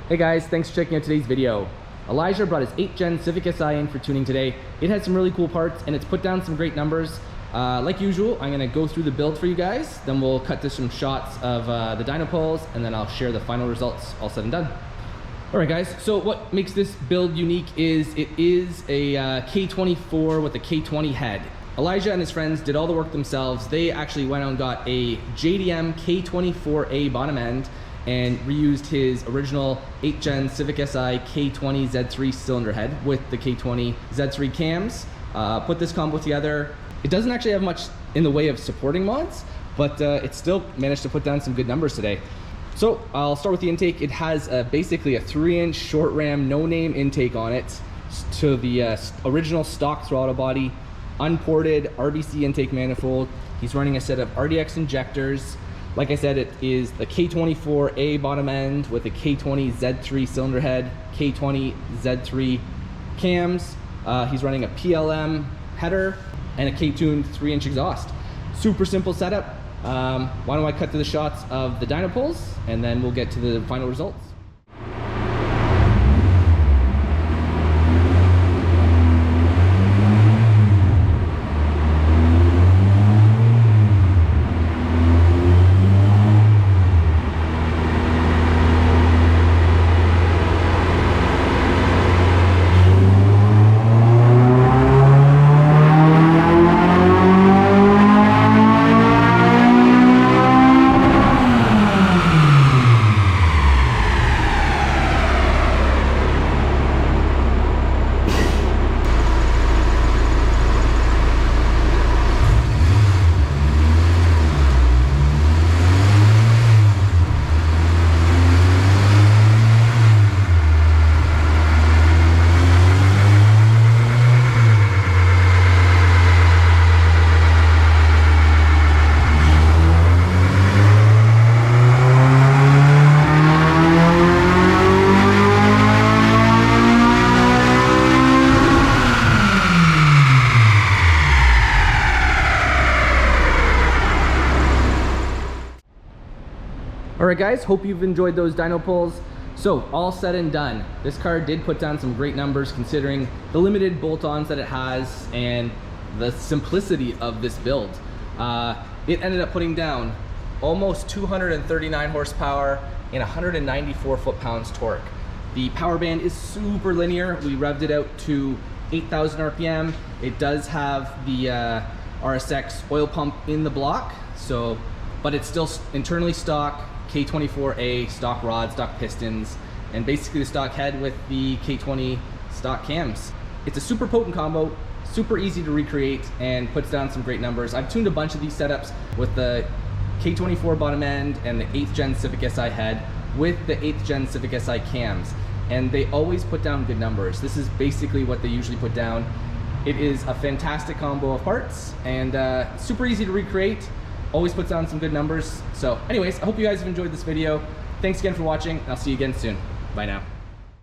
Hey guys, thanks for checking out today's video. Elijah brought his 8th gen Civic Si in for tuning today. It had some really cool parts and it's put down some great numbers. Like usual, I'm gonna go through the build for you guys, then we'll cut to some shots of the Dyno Pulls, and then I'll share the final results all said and done. All right guys, so what makes this build unique is it is a K24 with a K20 head. Elijah and his friends did all the work themselves. They actually went out and got a JDM K24A bottom end and reused his original 8th gen Civic Si K20Z3 cylinder head with the K20Z3 cams. Put this combo together. It doesn't actually have much in the way of supporting mods, but it still managed to put down some good numbers today. So I'll start with the intake. It has basically a 3-inch short ram no name intake on it to the original stock throttle body, unported RBC Intake Manifold. He's running a set of RDX Injectors. Like I said, it is the K24A bottom end with a K20Z3 cylinder head, K20Z3 cams. He's running a PLM Header and a K-tuned 3-inch exhaust. Super simple setup. Why don't I cut to the shots of the Dyno Pulls and then we'll get to the final results. Alright guys, hope you've enjoyed those Dyno Pulls. So all said and done, this car did put down some great numbers considering the limited bolt-ons that it has and the simplicity of this build. It ended up putting down almost 239 horsepower and 194 foot-pounds torque. The power band is super linear. We revved it out to 8,000 RPM. It does have the RSX oil pump in the block, but it's still internally stock. K24A, stock rods, stock pistons, and basically the stock head with the K20 stock cams. It's a super potent combo, super easy to recreate, and puts down some great numbers. I've tuned a bunch of these setups with the K24 bottom end and the 8th gen Civic Si head with the 8th gen Civic Si cams, and they always put down good numbers. This is basically what they usually put down. It is a fantastic combo of parts and super easy to recreate. Always puts down some good numbers. So anyways, I hope you guys have enjoyed this video. Thanks again for watching. I'll see you again soon. Bye now.